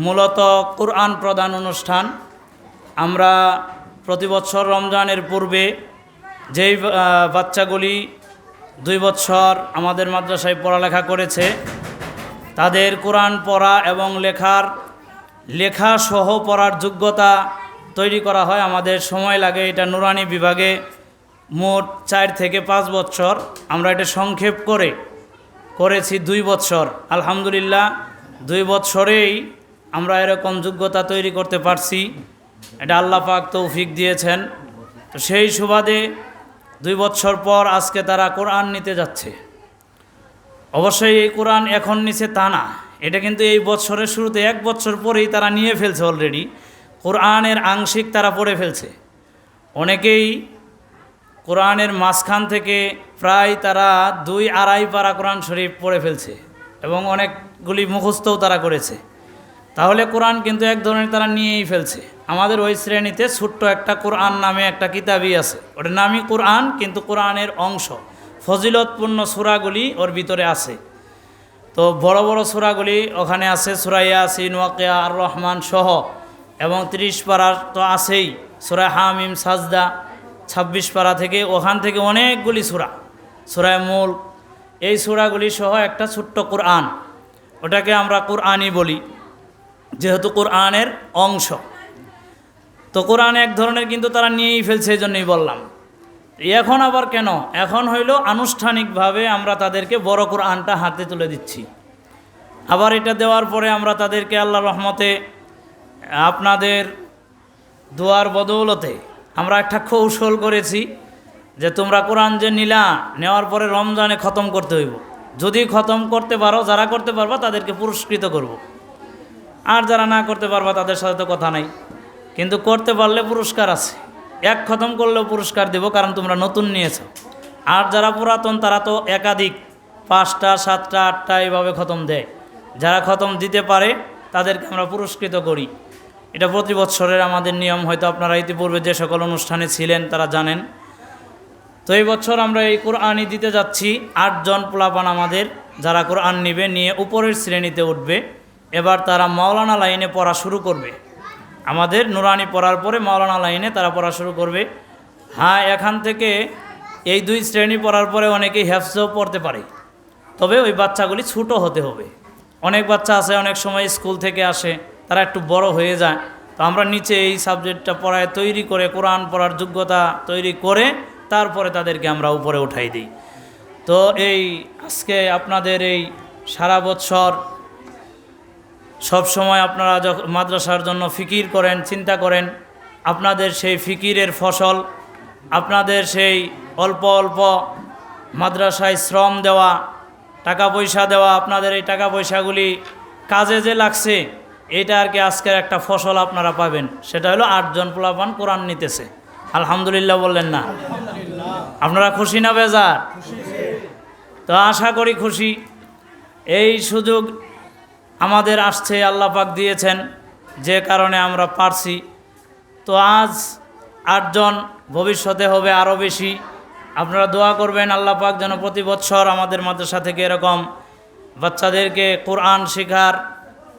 মূলত কুরআন প্রদান অনুষ্ঠান। আমরা প্রতি বছর রমজানের পূর্বে যেই বাচ্চাগুলি 2 বছর আমাদের মাদ্রাসায় পড়ালেখা করেছে তাদের কোরআন পড়া এবং লেখা সহ পড়ার যোগ্যতা তৈরি করা হয়। আমাদের সময় লাগে, এটা নুরানি বিভাগে মোট 4 থেকে 5 বছর। আমরা এটা সংক্ষেপ করেছি 2 বছর। আলহামদুলিল্লাহ 2 বছরেই আমরা এরকম যোগ্যতা তৈরি করতে পারছি। এটা আল্লাহ পাক তৌফিক দিয়েছেন। তো সেই সুবাদে 2 বছর পর আজকে তারা কোরআন নিতে যাচ্ছে। অবশ্যই এই কোরআন এখন নিছে তা না, এটা কিন্তু এই বছরের শুরুতে 1 বছর পরেই তারা নিয়ে ফেলছে। অলরেডি কোরআনের আংশিক তারা পড়ে ফেলছে। অনেকেই কোরআনের মাঝখান থেকে প্রায় তারা 2-2.5 পারা কোরআন শরীফ পড়ে ফেলছে এবং অনেকগুলি মুখস্থও তারা করেছে। তাহলে কোরআন কিন্তু এক ধরনের তারা নিয়েই ফেলছে। আমাদের ওই শ্রেণীতে ছোট্ট একটা কোরআন নামে একটা কিতাবই আছে, ওটার নামই কোরআন, কিন্তু কোরআনের অংশ ফজিলতপূর্ণ সূরাগুলি ওর ভিতরে আছে। তো বড় বড় সূরাগুলি ওখানে আছে, সূরা ইয়াসিন, ওয়াকিয়া, আর রহমান সহ, এবং 30 পারা তো আছেই। সূরা হামিম, সাজদা 26 পারা থেকে, ওখান থেকে অনেকগুলি সূরা মুলক, এই সূরাগুলি সহ একটা ছোট্ট কোরআন। ওটাকে আমরা কোরআনই বলি যেহেতু কোরআনের অংশ। তো কোরআন এক ধরনের কিন্তু তারা নিয়েই ফেলছে, এই জন্যই বললাম। এখন আবার কেন? এখন হইল আনুষ্ঠানিকভাবে আমরা তাদেরকে বড় কোরআনটা হাতে তুলে দিচ্ছি। আবার এটা দেওয়ার পরে আমরা তাদেরকে আল্লাহর রহমতে আপনাদের দোয়ার বদৌলতে আমরা একটা কৌশল করেছি যে তোমরা কোরআন যে নেওয়ার পরে রমজানে খতম করতে হইব। যদি খতম করতে পারো, যারা করতে পারবা তাদেরকে পুরস্কৃত করব। আর যারা না করতে পারবা তাদের সাথে তো কথা নাই, কিন্তু করতে পারলে পুরস্কার আছে। 1 খতম করলেও পুরস্কার দেব, কারণ তোমরা নতুন নিয়েছো। আর যারা পুরাতন তারা তো একাধিক 5টা, 7টা, 8টা এইভাবে খতম দেয়। যারা খতম দিতে পারে তাদেরকে আমরা পুরস্কৃত করি। এটা প্রতি বছরের আমাদের নিয়ম। হয়তো আপনারা ইতিপূর্বে যে সকল অনুষ্ঠানে ছিলেন তারা জানেন। তো এই বছর আমরা এই কোরআনই দিতে যাচ্ছি। 8 জন পোলাপান আমাদের, যারা কোরআন নিয়ে উপরের শ্রেণীতে উঠবে। এবার তারা মাওলানা লাইনে পড়া শুরু করবে। আমাদের নুরানি পড়ার পরে মাওলানা লাইনে তারা পড়া শুরু করবে। হ্যাঁ, এখান থেকে এই 2 শ্রেণী পড়ার পরে অনেকেই হেফজও পড়তে পারে, তবে ওই বাচ্চাগুলি ছোটো হতে হবে। অনেক বাচ্চা আছে অনেক সময় স্কুল থেকে আসে, তারা একটু বড় হয়ে যায়। তো আমরা নিচে এই সাবজেক্টটা পড়ায় তৈরি করে, কোরআন পড়ার যোগ্যতা তৈরি করে তারপরে তাদেরকে আমরা উপরে উঠাই দিই। তো এই আজকে আপনাদের এই সারা বছর সব সময় আপনারা যখন মাদ্রাসার জন্য ফিকির করেন, চিন্তা করেন, আপনাদের সেই ফিকিরের ফসল, আপনাদের সেই অল্প অল্প মাদ্রাসায় শ্রম দেওয়া, টাকা পয়সা দেওয়া, আপনাদের এই টাকা পয়সাগুলি কাজে যে লাগছে, এটা আর কি আজকের একটা ফসল আপনারা পাবেন। সেটা হলো 8 জন পোলাপান কোরআন নিতেছে। আলহামদুলিল্লাহ বললেন না? আপনারা খুশি না বেজার? তো আশা করি খুশি। এই সুযোগ আমাদের আসছে, আল্লাহ পাক দিয়েছেন, যে কারণে আমরা পারছি। তো আজ 8 জন, ভবিষ্যতে হবে আরও বেশি। আপনারা দোয়া করবেন আল্লাহ পাক যেন প্রতি বছর আমাদের মাদ্রাসা থেকে এরকম বাচ্চাদেরকে কোরআন শেখার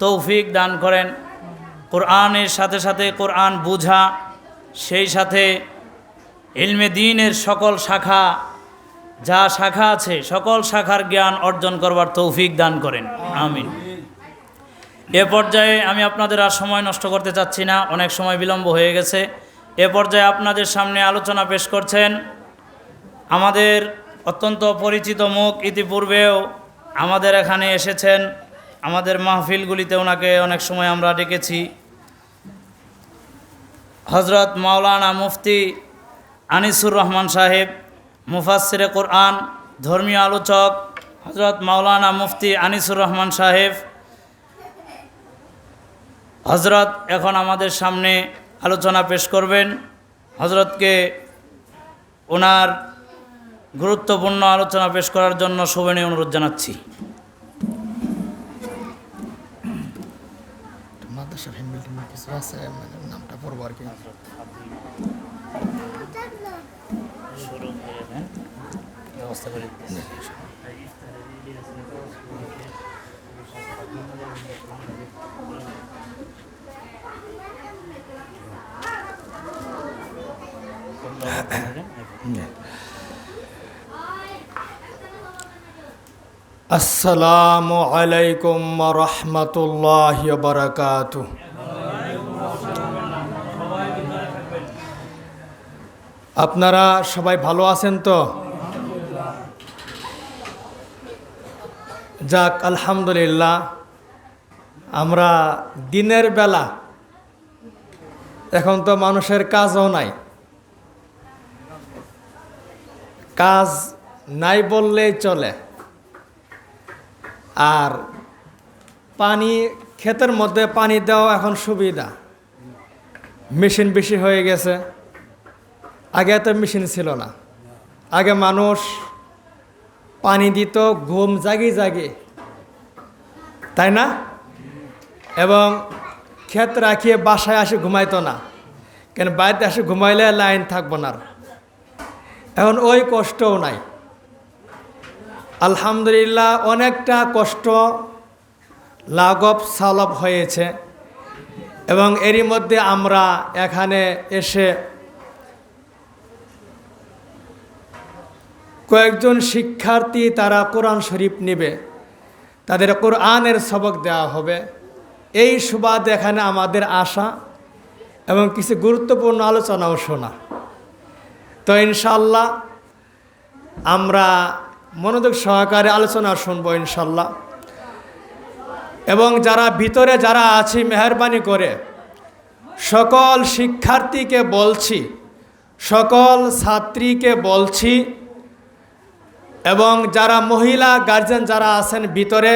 তৌফিক দান করেন। কোরআনের সাথে সাথে কোরআন বুঝা, সেই সাথে ইলমে দ্বীনের সকল শাখা, যা শাখা আছে সকল শাখার জ্ঞান অর্জন করবার তৌফিক দান করেন, আমিন। এ পর্যায়ে আমি আপনাদের আর সময় নষ্ট করতে চাচ্ছি না, অনেক সময় বিলম্ব হয়ে গেছে। এ পর্যায়ে আপনাদের সামনে আলোচনা পেশ করছেন আমাদের অত্যন্ত পরিচিত মুখ। ইতিপূর্বেও আমাদের এখানে এসেছেন, আমাদের মাহফিলগুলিতে ওনাকে অনেক সময় আমরা ডেকেছি। হজরত মাওলানা মুফতি আনিসুর রহমান সাহেব, মুফাসসিরে কোরআন, ধর্মীয় আলোচক হজরত মাওলানা মুফতি আনিসুর রহমান সাহেব হজরত এখন আমাদের সামনে আলোচনা পেশ করবেন। হজরতকে ওনার গুরুত্বপূর্ণ আলোচনা পেশ করার জন্য সবিনয় অনুরোধ জানাচ্ছি। মাদ্রাসার হ্যান্ডবিলটিং কিছু আছে, মানে নামটা পড়বো আর কি। শুরু করে দেন, ব্যবস্থা করে দিচ্ছি। আসসালামু আলাইকুম ওয়া রাহমাতুল্লাহি ওয়া বারাকাতুহু। আপনারা সবাই ভালো আছেন তো? যাক, আলহামদুলিল্লাহ। আমরা দিনের বেলা, এখন তো মানুষের কাজও নাই, কাজ নাই বললেই চলে। আর পানি, ক্ষেতের মধ্যে পানি দেওয়া এখন সুবিধা, মেশিন বেশি হয়ে গেছে। আগে এত মেশিন ছিল না। আগে মানুষ পানি দিত ঘুম জাগি জাগি, তাই না? এবং ক্ষেত রাখিয়ে বাসায় আসে ঘুমাইতো না, কেন বাড়িতে আসে ঘুমাইলে লাইন থাকবো না। এখন ওই কষ্টও নাই, আলহামদুলিল্লাহ। অনেকটা কষ্ট লাঘব সালভ হয়েছে। এবং এরই মধ্যে আমরা এখানে এসে কয়েকজন শিক্ষার্থী, তারা কোরআন শরীফ নেবে, তাদের কোরআনের সবক দেওয়া হবে। এই সুবাদে এখানে আমাদের আসা এবং কিছু গুরুত্বপূর্ণ আলোচনাও শোনা। তো ইনশাল্লাহ আমরা মনোযোগ সহকারে আলোচনা শুনবো ইনশাল্লাহ। এবং যারা ভিতরে যারা আছি, মেহেরবানি করে সকল শিক্ষার্থীকে বলছি, সকল ছাত্রীকে বলছি, এবং যারা মহিলা গার্জেন যারা আছেন ভিতরে,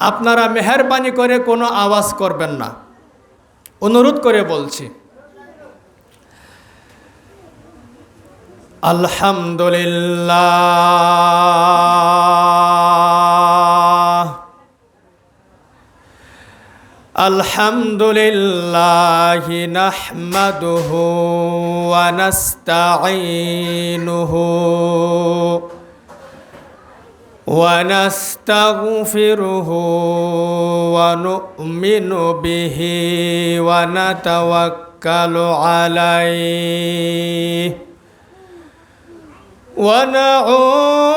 আপনারা মেহেরবানি করে কোনো আওয়াজ করবেন না, অনুরোধ করে বলছি। আলহামদুলিল্লাহ, আলহামদুলিল্লাহি নাহমাদুহু ওয়া নাস্তাঈনুহু ونستغفره ونؤمن به ونتوكل عليه ونعوذ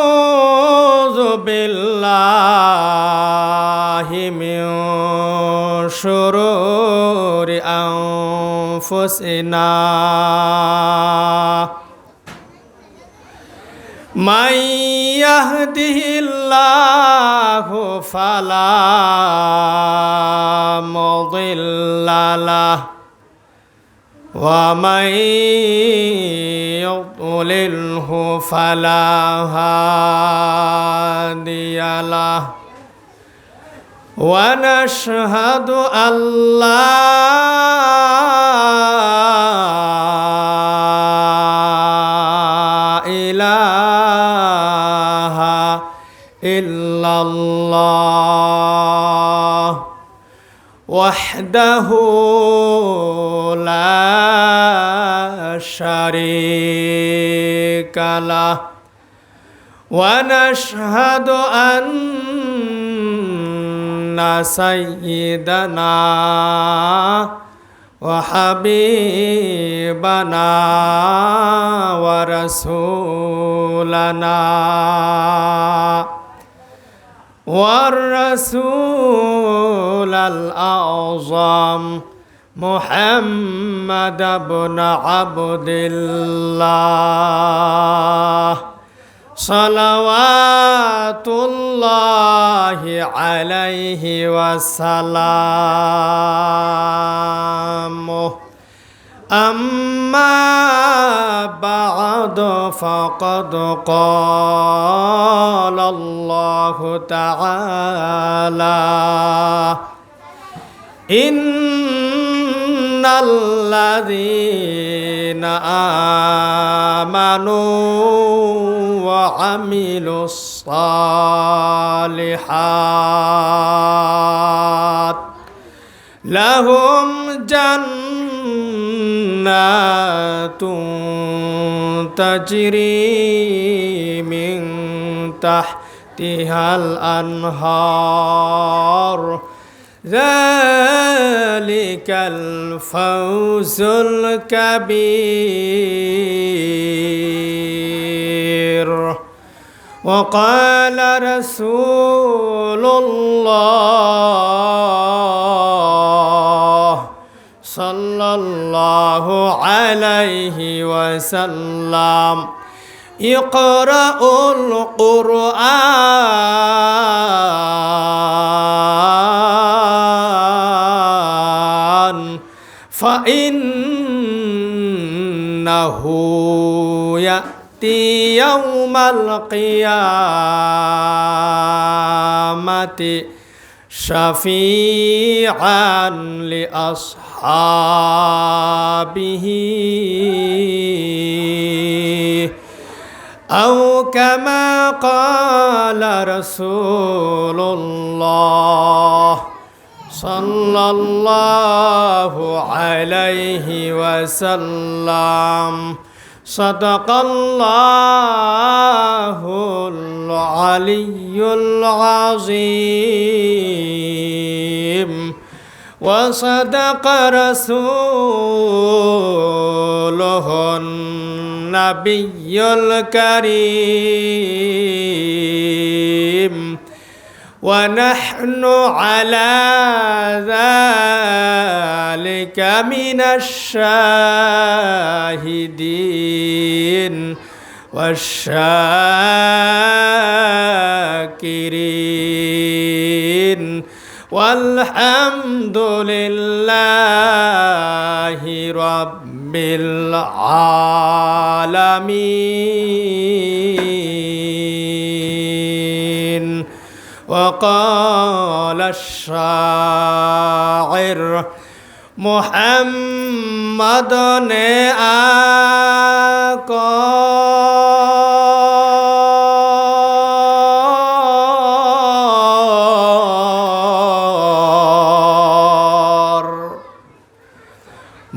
بالله من شرور أنفسنا من يهده الله فلا مضل له ومن يضلله فلا هادي له ونشهد أن لا إله إلا الله وحده لا شريك له ونشهد أن سيدنا وحبيبنا ورسولنا والرسول الأعظم محمد بن عبد الله صلوات الله عليه وسلامه أما بعد فقد قال الله تعالى إن الذين آمنوا وعملوا الصالحات لهم جنات تجري من تحتها الأنهار ذلك ذلك الفوز الكبير. وقال رسول الله صلى الله عليه وسلم اقرأوا القرآن فإنه يأتي يوم القيامة شفيعا لأصحابه أو كما قال رسول الله صلى الله عليه وسلم. صدق الله العلي العظيم وصدق رسوله النبي الكريم. ونحن على ذلك من الشاهدين والشاكرين والحمد لله رب العالمين. وقال الشاعر محمد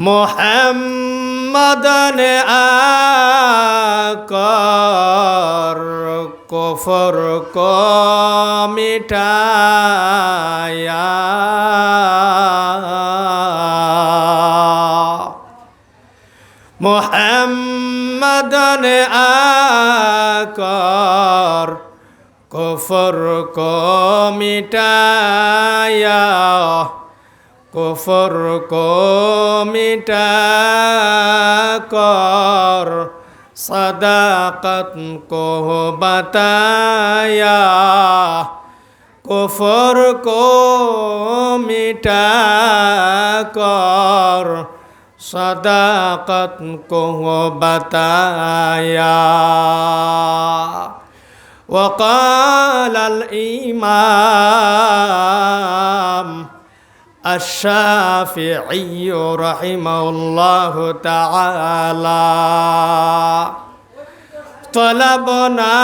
محمد आकर कुफर को मिटाया। मोहम्मद ने आकर कुफर को मिटाया, कुफर को मिटाकर सदाकत को बताया, कुफर को मिटाकर सदाकत को बताया। वक़ाल al-imam الشافعي رحمه الله تعالى طلبنا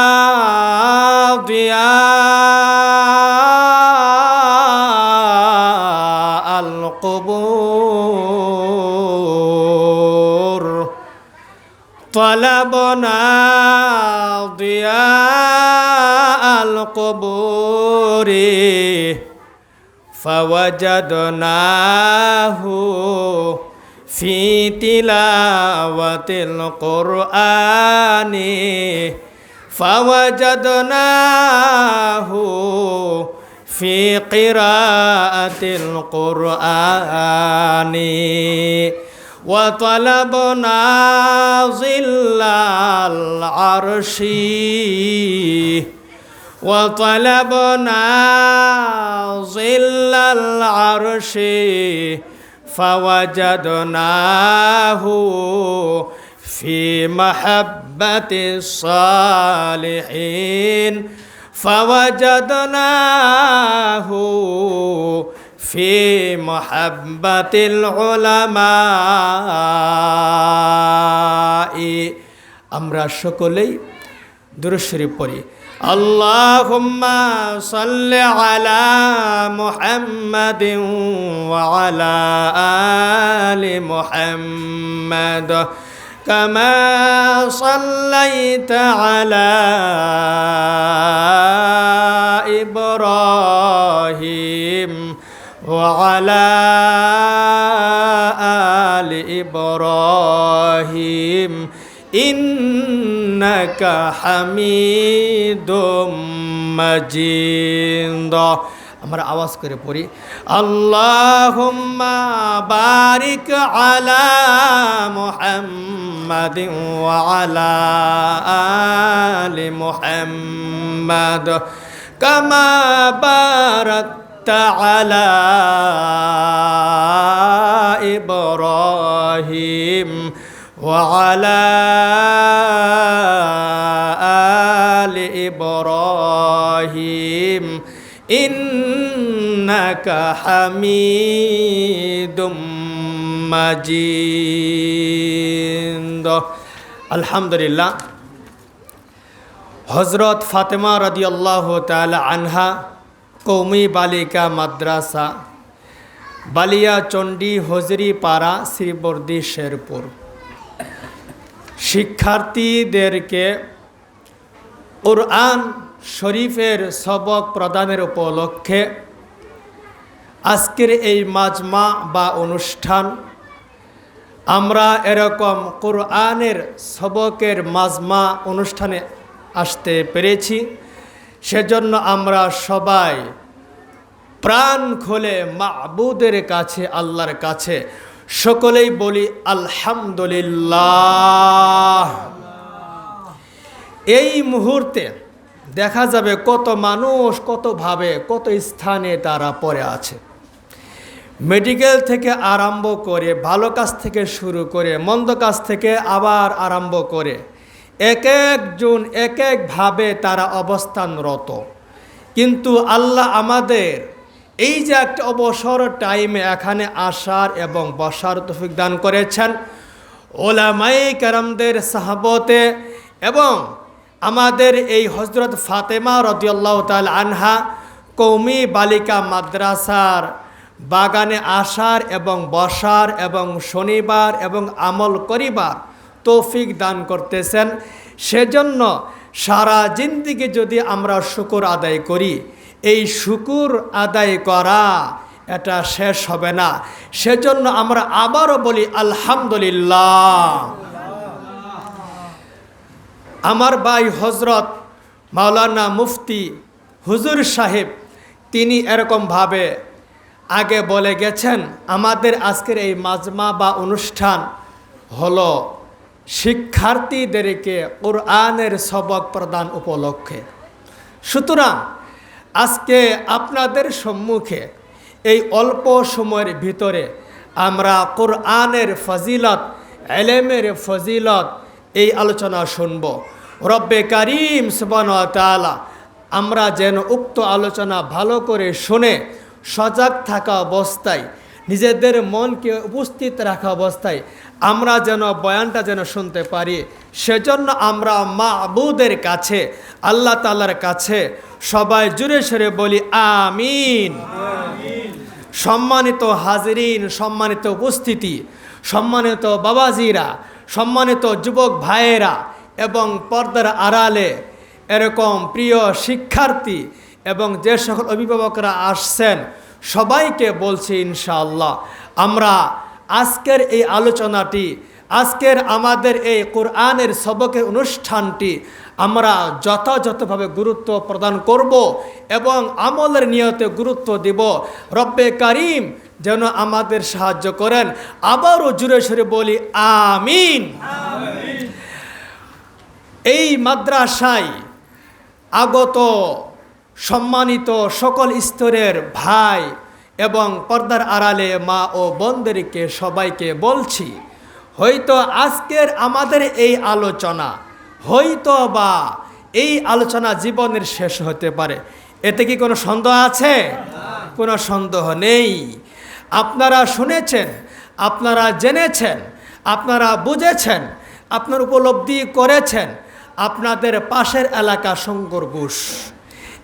ضياء القبور، طلبنا ضياء القبور فوجدناه في تلاوة القرآن، فوجدناه في قراءة القرآن، وطلبنا ظل العرش، وطلبنا ظل العرش فوجدناه في محبة الصالحين، فوجدناه في محبة العلماء। আমরা সকলেই দুরূদ শরীফ পড়ি। اللهم صل على محمد وعلى آل محمد كما صليت على إبراهيم وعلى آل إبراهيم إنك حميد مجيد আমরা আওয়াজ করে পড়ি আল্লাহুম্মা বারিক আলা মুহাম্মাদিন ওয়া আলা আলি মুহাম্মাদ কামা বারাকতা আলা ইব্রাহিম ওয়া আলা আলি ইব্রাহিম ইন্নাকা হামিদুম মাজিদ। আলহামদুলিল্লাহ। হযরত ফাতেমা রাদিয়াল্লাহু তাআলা আনহা কওমি বালিকা মাদ্রাসা বালিয়া চণ্ডী হজরি পাড়া শ্রীবর্দী শেরপুর শিক্ষার্থীদেরকে কুরআন শরীফের সবক প্রদানের উপলক্ষে আজকের এই মাজমা বা অনুষ্ঠান, আমরা এরকম কুরআনের সবকের মাজমা অনুষ্ঠানে আসতে পেরেছি। সেজন্য আমরা সবাই প্রাণ খুলে মাবুদের কাছে, আল্লাহর কাছে সকলেই বলি আলহামদুলিল্লাহ। এই মুহূর্তে দেখা যাবে কত মানুষ কতভাবে কত স্থানে তারা পড়ে আছে। মেডিকেল থেকে আরম্ভ করে, ভালো কাজ থেকে শুরু করে, মন্দ কাজ থেকে আবার আরম্ভ করে, এক একজন এক একভাবে তারা অবস্থানরত। কিন্তু আল্লাহ আমাদের এই যে একটা অবসর টাইমে এখানে আসার এবং বসার তৌফিক দান করেছেন, ওলামায়ে কেরামদের সাহাবতে এবং আমাদের এই হযরত ফাতেমা রাদিয়াল্লাহু তাআলা আনহা কওমি বালিকা মাদ্রাসার বাগানে আসার এবং বসার এবং শনিবার এবং আমল করিবার তৌফিক দান করতেছেন। সেজন্য সারা জিন্দেগি যদি আমরা শুকর আদায় করি, এই শুকর আদায় করা এটা শেষ হবে না। সেজন্য আমরা আবারও বলি আলহামদুলিল্লাহ। আমার ভাই হযরত মাওলানা মুফতি হুজুর সাহেব তিনি এরকমভাবে আগে বলে গেছেন, আমাদের আজকের এই মাজমা বা অনুষ্ঠান হলো শিক্ষার্থীদেরকে কুরআনের সবক প্রদান উপলক্ষে। সুতরাং আজকে আপনাদের সম্মুখে এই অল্প সময়ের ভিতরে আমরা কুরআনের ফজিলত, ইলমের ফজিলত এই আলোচনা শুনব। রব্বে কারীম সুবহানাহু ওয়া তাআলা আমরা যেন উক্ত আলোচনা ভালো করে শুনে সজাগ থাকা অবস্থায়, নিজেদের মনকে উপস্থিত রাখা অবস্থায় আমরা যেন বয়ানটা যেন শুনতে পারি, সেজন্য আমরা মাবুদের কাছে, আল্লাহ তাআলার কাছে সবাই জুড়ে সরে বলি আমিন। সম্মানিত হাজিরিন, সম্মানিত উপস্থিতি, সম্মানিত বাবাজিরা, সম্মানিত যুবক ভাইয়েরা এবং পর্দার আড়ালে এরকম প্রিয় শিক্ষার্থী এবং যে সকল অভিভাবকরা আসছেন সবাইকে বলছি ইনশাআল্লাহ আমরা আজকের এই আলোচনাটি, আজকের আমাদের এই কোরআনের সবকের অনুষ্ঠানটি আমরা যথাযথভাবে গুরুত্ব প্রদান করব এবং আমলের নিয়তে গুরুত্ব দিব। রব্বে কারীম যেন আমাদের সাহায্য করেন। আবারও জুড়ে সরে বলি আমিন। এই মাদ্রাসায় আগত সম্মানিত সকল স্তরের ভাই এবং পর্দার আড়ালে মা ও বোনদেরকে সবাইকে বলছি, হয়তো আজকের আমাদের এই আলোচনা, হয়তো বা এই আলোচনা জীবনের শেষ হতে পারে। এতে কি কোনো সন্দেহ আছে? কোনো সন্দেহ নেই। আপনারা শুনেছেন, আপনারা জেনেছেন, আপনারা বুঝেছেন, আপনার উপলব্ধি করেছেন। আপনাদের পাশের এলাকা শঙ্করঘোষ,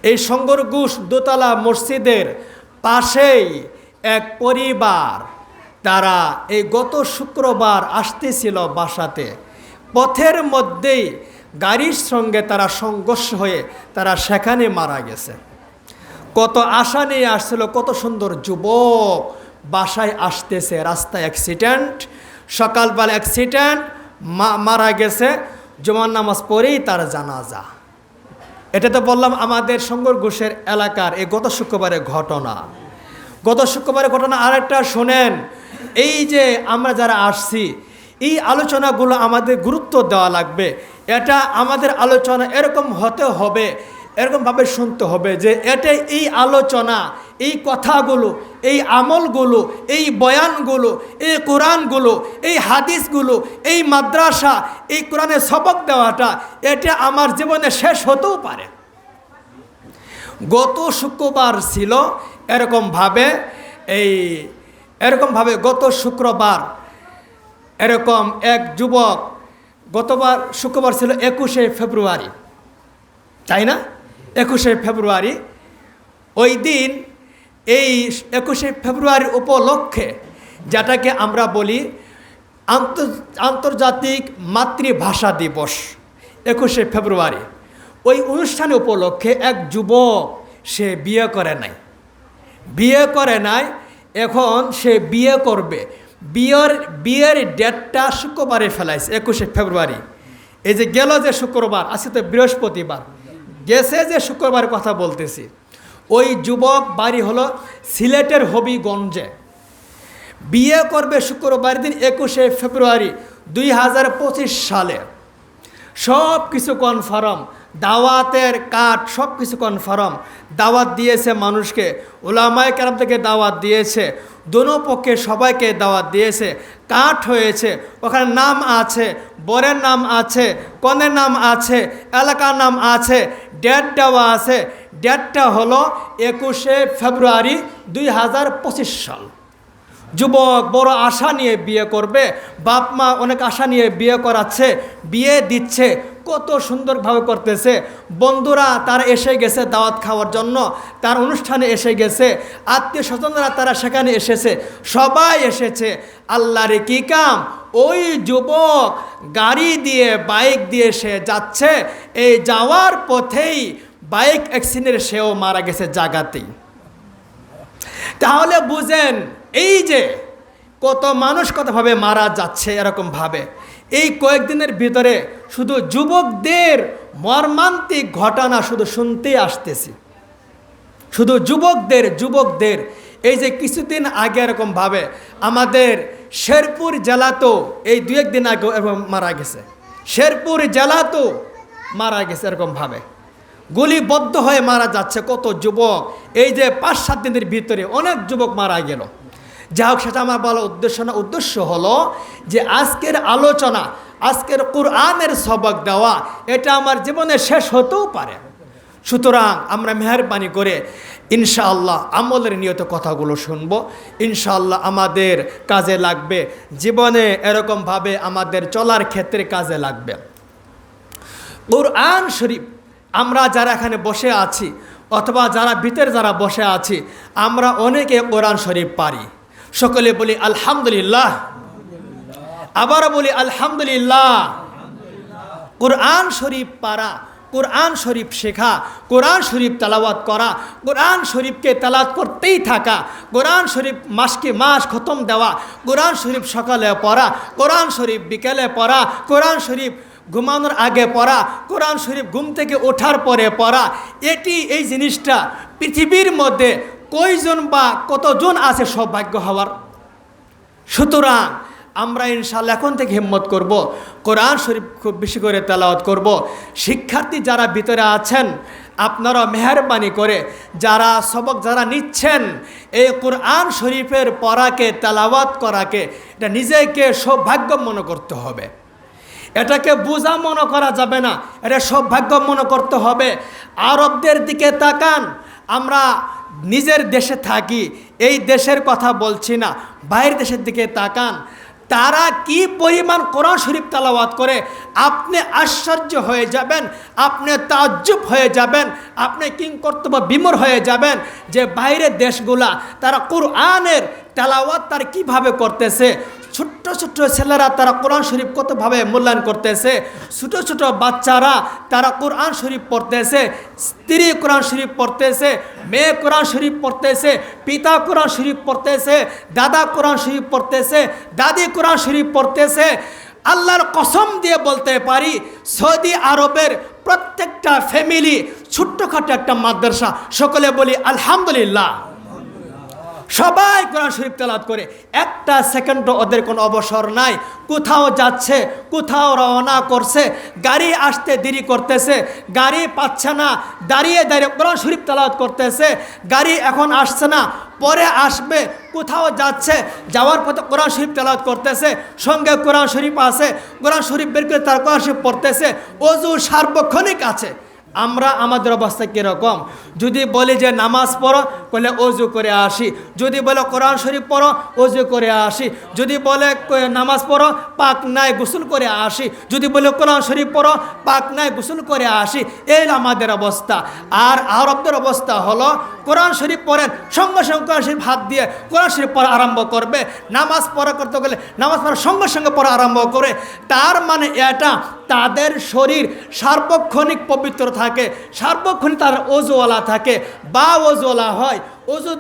এই শঙ্করঘোষ দোতলা মসজিদের পাশেই এক পরিবার, তারা এই গত শুক্রবার আসতেছিল বাসাতে, পথের মধ্যেই গাড়ির সঙ্গে তারা সংঘর্ষ হয়ে তারা সেখানে মারা গেছে। কত আশা নিয়ে আসছিল, কত সুন্দর যুবক বাসায় আসতেছে, রাস্তায় অ্যাক্সিডেন্ট, সকালবেলা অ্যাক্সিডেন্ট, মারা গেছে, জুমার নামাজ পড়েই তার জানাজা। এটা তো বললাম আমাদের শঙ্কর ঘোষের এলাকার এই গত শুক্রবারের ঘটনা। গত শুক্রবারের ঘটনা আরেকটা শোনেন। এই যে আমরা যারা আসছি, এই আলোচনাগুলো আমাদের গুরুত্ব দেওয়া লাগবে। এটা আমাদের আলোচনা এরকম হতে হবে, এরকমভাবে শুনতে হবে যে এটা, এই আলোচনা, এই কথাগুলো, এই আমলগুলো, এই বয়ানগুলো, এই কোরআনগুলো, এই হাদিসগুলো, এই মাদ্রাসা, এই কোরআনের সবক দেওয়াটা, এটা আমার জীবনে শেষ হতেও পারে। গত শুক্রবার ছিল এরকমভাবে গত শুক্রবার এরকম এক যুবক, গতবার শুক্রবার ছিল 21শে ফেব্রুয়ারি, তাই না? 21শে ফেব্রুয়ারি, ওই দিন এই 21শে ফেব্রুয়ারির উপলক্ষে, যেটাকে আমরা বলি আন্তর্জাতিক মাতৃভাষা দিবস, 21শে ফেব্রুয়ারি, ওই অনুষ্ঠান উপলক্ষে এক যুবক, সে বিয়ে করে নাই, এখন সে বিয়ে করবে। বিয়ের ডেটটা শুক্রবারে ফেলাইছে, 21শে ফেব্রুয়ারি। এই যে গেল যে শুক্রবার, আজকে তো বৃহস্পতিবার, গেছে যে শুক্রবার কথা বলতেছি, ওই যুবক বাড়ি হলো সিলেটের হবিগঞ্জে। বিয়ে করবে শুক্রবার দিন 21শে ফেব্রুয়ারি 2025 সালে। সব কিছু কনফার্ম, দাওয়াতের কার্ড সব কিছু কনফার্ম। দাওয়াত দিয়েছে মানুষকে, উলামায়ে কেরাম থেকে দাওয়াত দিয়েছে, দোনো পক্ষে সবাইকে দাওয়াত দিয়েছে, কার্ড হয়েছে, ওখানে নাম আছে, বরের নাম আছে, কনের নাম আছে, এলাকার নাম আছে, ডেট দেওয়া আছে। ডেটটা হলো 21শে ফেব্রুয়ারি 2025 সাল। যুবক বড় আশা নিয়ে বিয়ে করবে, বাপ মা অনেক আশা নিয়ে বিয়ে করাচ্ছে, বিয়ে দিচ্ছে, কত সুন্দরভাবে করতেছে। বন্ধুরা তারা এসে গেছে দাওয়াত খাওয়ার জন্য, তার অনুষ্ঠানে এসে গেছে, আত্মীয় স্বজনরা তারা সেখানে এসেছে, সবাই এসেছে। আল্লাহর কি কাম, ওই যুবক গাড়ি দিয়ে, বাইক দিয়ে সে যাচ্ছে, এই যাওয়ার পথেই বাইক অ্যাক্সিডেন্টে সেও মারা গেছে জায়গাতেই। তাহলে বুঝেন, এই যে কত মানুষ কতভাবে মারা যাচ্ছে এরকমভাবে। এই কয়েকদিনের ভিতরে শুধু যুবকদের মর্মান্তিক ঘটনা শুধু শুনতেই আসতেছি, শুধু যুবকদের। এই যে কিছুদিন আগে এরকমভাবে আমাদের শেরপুর জেলাতেও এই 2-1 দিন আগে এরকম মারা গেছে, শেরপুর জেলাতেও মারা গেছে এরকমভাবে, গুলিবদ্ধ হয়ে মারা যাচ্ছে কত যুবক। এই যে 5-7 দিনের ভিতরে অনেক যুবক মারা গেল। যা হোক, সেটা আমার বলার উদ্দেশ্য না। উদ্দেশ্য হলো যে আজকের আলোচনা, আজকের কোরআনের সবক দেওয়া, এটা আমার জীবনে শেষ হতেও পারে। সুতরাং আমরা মেহেরবানি করে ইনশাআল্লাহ আমলের নিয়ত কথাগুলো শুনব, ইনশাআল্লাহ আমাদের কাজে লাগবে, জীবনে এরকমভাবে আমাদের চলার ক্ষেত্রে কাজে লাগবে। কোরআন শরীফ, আমরা যারা এখানে বসে আছি অথবা যারা ভিতরে যারা বসে আছি, আমরা অনেকে কোরআন শরীফ পারি। সকলে বলি আলহামদুলিল্লাহ, আবারও বলি আলহামদুলিল্লাহ। কোরআন শরীফ পারা, কোরআন শরীফ শেখা, কোরআন শরীফ তেলাওয়াত করা, কোরআন শরীফকে তেলাওয়াত করতেই থাকা, কোরআন শরীফ মাসকে মাস খতম দেওয়া, কোরআন শরীফ সকালে পড়া, কোরআন শরীফ বিকেলে পড়া, কোরআন শরীফ ঘুমানোর আগে পড়া, কোরআন শরীফ ঘুম থেকে ওঠার পরে পড়া, এই জিনিসটা পৃথিবীর মধ্যে কয়জন বা কতজন আছে সৌভাগ্য হওয়ার। সুতরাং আমরা ইনশাআল্লাহ এখন থেকে হিম্মত করব, কোরআন শরীফ খুব বেশি করে তেলাওয়াত করব। শিক্ষার্থী যারা ভিতরে আছেন, আপনারা মেহেরবানি করে যারা নিচ্ছেন, এই কোরআন শরীফের পড়াকে, তেলাওয়াত করাকে, এটা নিজেকে সৌভাগ্য মনে করতে হবে। এটাকে বোঝা মনে করা যাবে না, এটা সৌভাগ্য মনে করতে হবে। আরবদের দিকে তাকান, আমরা নিজের দেশে থাকি, এই দেশের কথা বলছি না, বাইরের দেশের দিকে তাকান, তারা কি পরিমাণ কোরআন শরীফ তেলাওয়াত করে, আপনি আশ্চর্য হয়ে যাবেন, আপনি তাজ্জুব হয়ে যাবেন, আপনি কিংকর্তব্য বিমূঢ় হয়ে যাবেন যে বাইরের দেশগুলা তারা কোরআনের তেলাওয়াত তার কীভাবে করতেছে। ছোট্ট ছোট্ট ছেলেরা তারা কোরআন শরীফ কতভাবে মূল্যায়ন করতেছে, ছোট ছোট বাচ্চারা তারা কোরআন শরীফ পড়তেছে, স্ত্রী কোরআন শরীফ পড়তেছে, মেয়ে কোরআন শরীফ পড়তেছে, পিতা কোরআন শরীফ পড়তেছে, দাদা কোরআন শরীফ পড়তেছে, দাদি কোরআন শরীফ পড়তেছে। আল্লাহর কসম দিয়ে বলতে পারি সৌদি আরবের প্রত্যেকটা ফ্যামিলি ছোট্টখাটো একটা মাদ্রাসা। সকলে বলি আলহামদুলিল্লাহ। সবাই কোরআন শরীফ তেলাওয়াত করে, একটা সেকেন্ডও ওদের কোনো অবসর নাই। কোথাও যাচ্ছে, কোথাও রওনা করছে, গাড়ি আসতে দেরি করতেছে, গাড়ি পাচ্ছে না, দাঁড়িয়ে দাঁড়িয়ে কোরআন শরীফ তেলাওয়াত করতেছে। গাড়ি এখন আসছে না, পরে আসবে। কোথাও যাচ্ছে, যাওয়ার পথে কোরআন শরীফ তেলাওয়াত করতেছে, সঙ্গে কোরআন শরীফ আছে, কোরআন শরীফ বের করে তার কোরআন শরীফ পড়তেছে। ওযু সার্বক্ষণিক আছে। আমরা আমাদের অবস্থা কীরকম? যদি বলি যে নামাজ পড়ো, বলে অজু করে আসি। যদি বলে কোরআন শরীফ পড়ো, অজু করে আসি। যদি বলে নামাজ পড়ো, পাক নাই, গোসল করে আসি। যদি বলে কোরআন শরীফ পড়ো, পাক নাই, গোসল করে আসি। এই আমাদের অবস্থা। আর আরবদের অবস্থা হলো কোরআন শরীফ পড়েন, সঙ্গে সঙ্গে কোরআন শরীফ হাত দিয়ে কোরআন শরীফ পড়া আরম্ভ করবে। নামাজ পড়া করতে গেলে নামাজ পড়ার সঙ্গে সঙ্গে পড়া আরম্ভ করে। তার মানে এটা তাদের শরীর সার্বক্ষণিক পবিত্র থাকে, সার্বক্ষণিক তার ওজুওয়ালা থাকে বা ওজুওয়ালা হয়। ওজু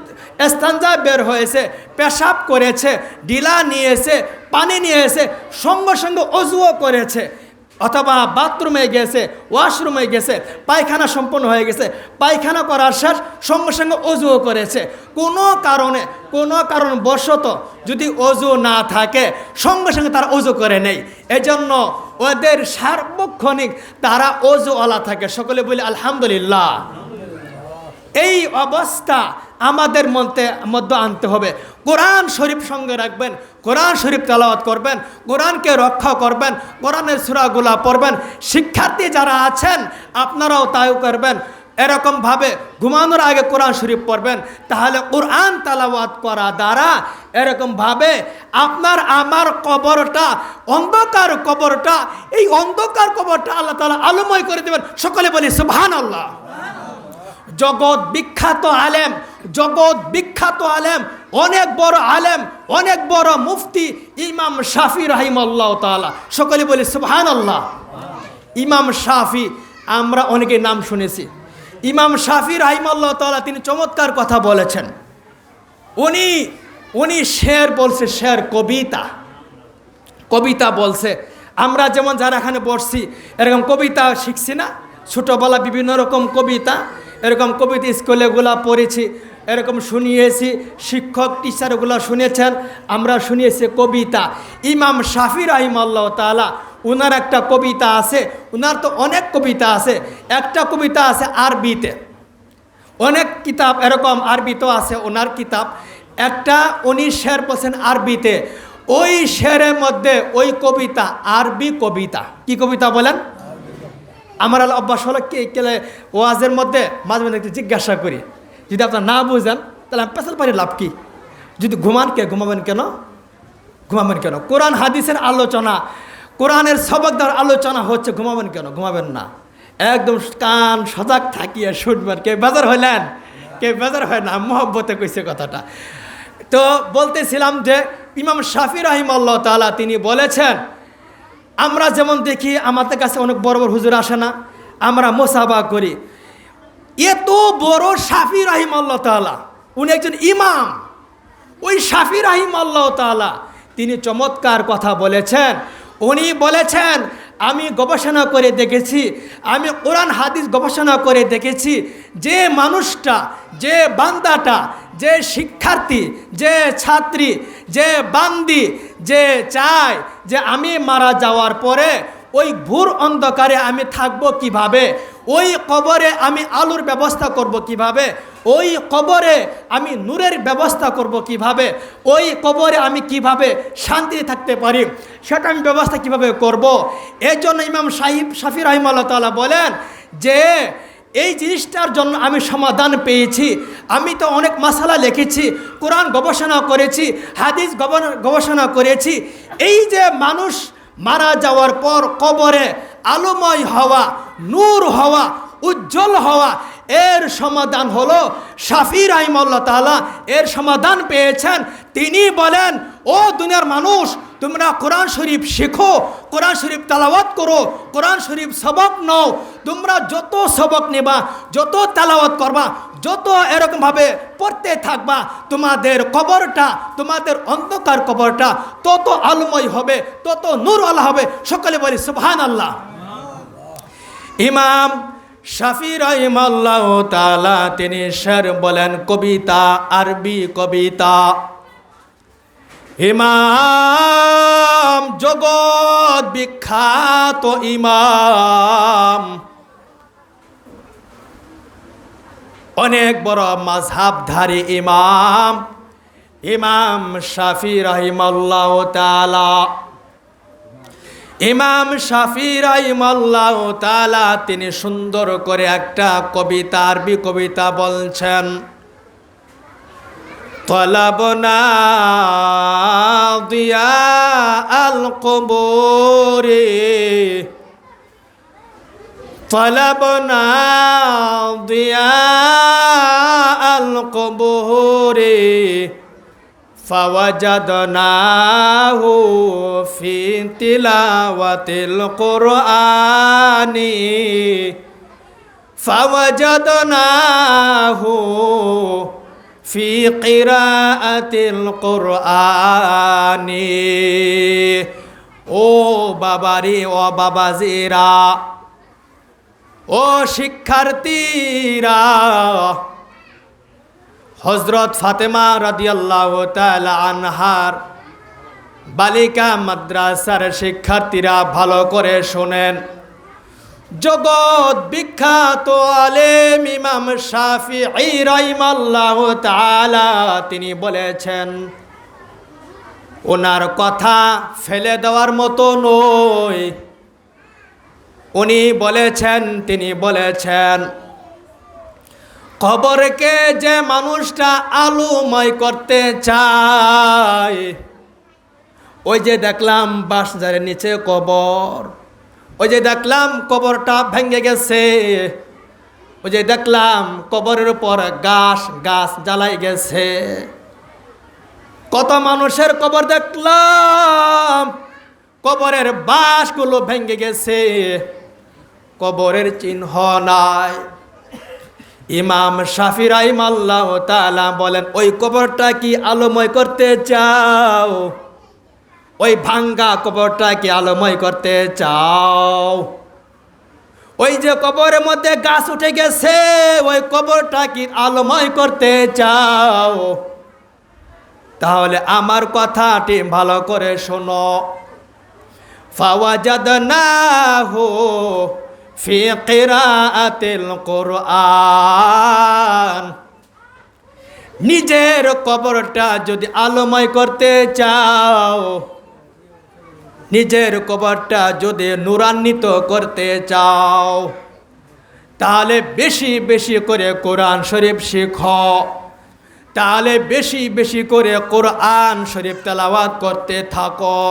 এস্তানজা বের হয়েছে, পেশাব করেছে, ডিলা নিয়েছে, পানি নিয়েছে, সঙ্গে সঙ্গে অজুও করেছে, অথবা বাথরুমে গেছে, ওয়াশরুমে গেছে, পায়খানা সম্পন্ন হয়ে গেছে, পায়খানা করার শেষ সঙ্গে সঙ্গে অজুও করেছে। কোনো কারণবশত যদি অজু না থাকে, সঙ্গে সঙ্গে তারা অজু করে নেই। এজন্য ওদের সার্বক্ষণিক তারা অজুওয়ালা থাকে। সকলে বলি আলহামদুলিল্লাহ। এই অবস্থা আমাদের মধ্যে আনতে হবে। কোরআন শরীফ সঙ্গে রাখবেন, কোরআন শরীফ তেলাওয়াত করবেন, কোরআনকে রক্ষা করবেন, কোরআনের সূরাগুলা পড়বেন। শিক্ষার্থী যারা আছেন আপনারাও তাই করবেন। এরকমভাবে ঘুমানোর আগে কোরআন শরীফ পড়বেন। তাহলে কোরআন তেলাওয়াত করা দ্বারা এরকমভাবে আপনার আমার কবরটা, অন্ধকার কবরটা, এই অন্ধকার কবরটা আল্লাহ তাআলা আলোময় করে দেবেন। সকলে বলি সুবহানাল্লাহ। জগৎ বিখ্যাত আলেম, অনেক বড় আলেম, অনেক বড় মুফতি ইমাম শাফি রাহিমাহুল্লাহ তাআলা। সকলে বলি সুবহানাল্লাহ। ইমাম শাফি আমরা অনেকে নাম শুনেছি। ইমাম শাফি রাহিমাহুল্লাহ তাআলা তিনি চমৎকার কথা বলেছেন। উনি শের বলছে, শের কবিতা বলছে। আমরা যেমন যারা এখানে বসছি এরকম কবিতা শিখছি না, ছোটোবেলা বিভিন্ন রকম কবিতা, এরকম কবিতা স্কুলেগুলা পড়েছি, এরকম শুনিয়েছি, শিক্ষক টিচারগুলো শুনেছেন, আমরা শুনিয়েছি কবিতা। ইমাম শাফি রাহিমাহুল্লাহ তাআলা ওনার একটা কবিতা আছে, ওনার তো অনেক কবিতা আছে, একটা কবিতা আছে আরবিতে, অনেক কিতাব এরকম আরবিতেও আছে ওনার কিতাব। একটা উনি শের বলছেন আরবিতে, ওই শেরের মধ্যে ওই কবিতা আরবি কবিতা। কি কবিতা বলেন? আমার অভ্যাস হলো কেলে ওয়াজের মধ্যে মাঝে মাঝে একটু জিজ্ঞাসা করি, যদি আপনার না বুঝেন তাহলে আমি পেছাল পারি লাভ কি? যদি ঘুমাবেন কেন? কোরআন হাদিসের আলোচনা, কোরআনের সবক দেওয়ার আলোচনা হচ্ছে, ঘুমাবেন না। একদম কান সজাগ থাকিয়ে শুনবেন। কে বেজার হয় না, মহব্বতে কইছে কথাটা। তো বলতেছিলাম যে ইমাম শাফি রাহিমাহুল্লাহ তাআলা তিনি বলেছেন, আমরা যেমন দেখি আমাদের কাছে অনেক বড় বড় হুজুর আসে না, আমরা মুসাফা করি। এত বড় শাফি রাহিমাহুল্লাহ তাআলা, উনি একজন ইমাম। ওই শাফি রাহিমাহুল্লাহ তাআলা তিনি চমৎকার কথা বলেছেন। উনি বলেছেন, আমি গবেষণা করে দেখেছি, আমি কোরআন হাদিস গবেষণা করে দেখেছি, যে মানুষটা, যে বান্দাটা, যে শিক্ষার্থী, যে ছাত্রী, যে বান্দি, যে চায় যে আমি মারা যাওয়ার পরে ওই ভোর অন্ধকারে আমি থাকবো কিভাবে, ওই কবরে আমি আলোর ব্যবস্থা করব কিভাবে, ওই কবরে আমি নূরের ব্যবস্থা করব কিভাবে, ওই কবরে আমি কিভাবে শান্তিতে থাকতে পারি সেটা আমি ব্যবস্থা কিভাবে করব। এই জন্য ইমাম শাফি রাহিমাহুল্লাহ তাআলা বলেন যে এই জিনিসটার জন্য আমি সমাধান পেয়েছি। আমি তো অনেক মাসালা লিখেছি, কোরআন গবেষণা করেছি, হাদিস গবেষণা করেছি। এই যে মানুষ মারা যাওয়ার পর কবরে আলোময় হওয়া, নূর হওয়া, উজ্জ্বল হওয়া, এর সমাধান হলো শাফি রাহিমাহুল্লাহ তাআলা এর সমাধান পেয়েছেন। তিনি বলেন, ও দুনিয়ার মানুষ, তোমরা কোরআন শরীফ শেখো, কোরআন শরীফ তেলাওয়াত করো, কোরআন শরীফ সবক নাও। তোমরা যত সবক নেবা, যত তেলাওয়াত করবা, যত এরকমভাবে পড়তে থাকবা, তোমাদের কবরটা, তোমাদের অন্ধকার কবরটা তত আলোময় হবে, তত নূর আলা হবে। সকলে বলি সুবহানাল্লাহ। ইমাম শাফি রাহিমাহুল্লাহ তাআলা তিনি শের বলেন, কবিতা, আরবি কবিতা। ইমাম জগৎ বিখ্যাত ইমাম, অনেক বড় মাযহাবধারী ইমাম, ইমাম শাফি রাহিমাহুল্লাহ তাআলা। ইমাম শাফি রাহিমাহুল্লাহ তাআলা তিনি সুন্দর করে একটা কবিতা, আরবি কবিতা বলছেন, তলাবনা দিয়া আল কবরে, তলাবনা দিয়া আল কবরে, ফাওয়াজাদনাহু ফি তিলাওয়াতিল কুরআনি, ফাওয়াজাদনাহু ফি কিরাআতিল কুরআনি। ও বাবারি, ও বাবাজিরা, ও শিক্ষার্থীরা, হযরত ফাতেমা রাদিয়াল্লাহু তাআলা আনহার বালিকা মাদ্রাসার শিক্ষার্থীরা ভালো করে শোনেন। জগৎ বিখ্যাত আলেম ইমাম শাফিঈ রাহিমাহুল্লাহু তাআলা তিনি বলেছেন, ওনার কথা ফেলে দেওয়ার মতো নয়। উনি বলেছেন, তিনি বলেছেন, কবরকে যে মানুষটা আলোময় করতে চায়, ওই যে দেখলাম বাঁশঝাড়ের নিচে কবর, ওই যে দেখলাম কবরটা ভেঙে গেছে, ওই যে দেখলাম কবরের উপর গাছ জ্বালাই গেছে, কত মানুষের কবর দেখলাম, কবরের বাঁশগুলো ভেঙে গেছে, কবরের চিহ্ন নাই। ইমাম শাফি রাহিমাহুল্লাহ তাআলা বলেন, ওই কবরটা কি আলোময় করতে চাও? ওই ভাঙ্গা কবরটা কি আলোময় করতে চাও? ওই যে কবরের মধ্যে গাছ উঠে গেছে, ওই কবরটা কি আলোময় করতে চাও? তাহলে আমার কথাটি ভালো করে শোনো। ফাওয়াজাদনাহু ফি কিরাআতিল কুরআন, নিজের কবরটা যদি আলোময় করতে চাও, নিজের কবরটা যদি নূরান্বিত করতে চাও, তাহলে বেশি বেশি করে কোরআন শরীফ শিখো, তাহলে বেশি বেশি করে কোরআন শরীফ তেলাওয়াত করতে থাকো।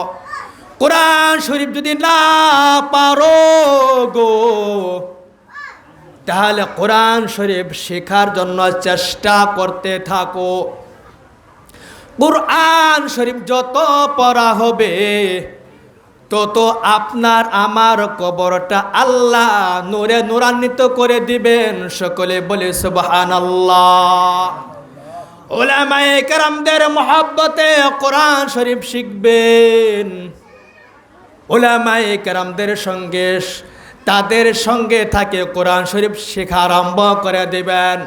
কোরআন শরীফ যদি না পারো গো, তাহলে কোরআন শরীফ শেখার জন্য চেষ্টা করতে থাকো। কোরআন শরীফ যত পড়া হবে, তত আপনার আমার কবরটা আল্লাহ নূরে নূরান্বিত করে দিবেন। সকলে বলে সুবহানাল্লাহ। উলামায়ে কেরামদের মহব্বতে কোরআন শরীফ শিখবেন। উলামায়ে কেরামদের সঙ্গে, তাদের সঙ্গে থাকে কোরআন শরীফ শেখা আরম্ভ করে দিবেন।